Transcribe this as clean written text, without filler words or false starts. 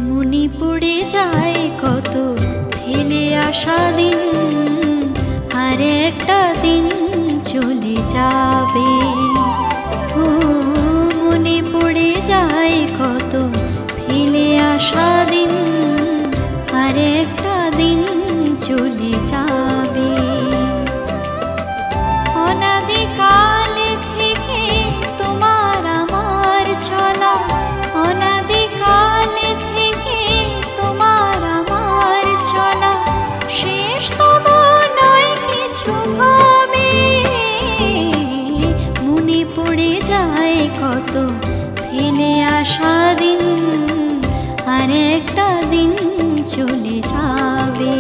মনে পড়ে যায় কত ফেলে আসা দিন, আর একটা দিন চলে যাবে। ও মনে পড়ে যায় কত ফেলে আসা দিন, আর একটা দিন চলে যাবে। অনাদিকাল থেকে তোমার আমার চলা, অনাদিকাল থেকে তোমার আমার চলা, শেষ তবু নয় কিছু ভাবে। মনে পড়ে যায় কত ফেলে আসা দিন, আর একটা দিন চলে যাবে।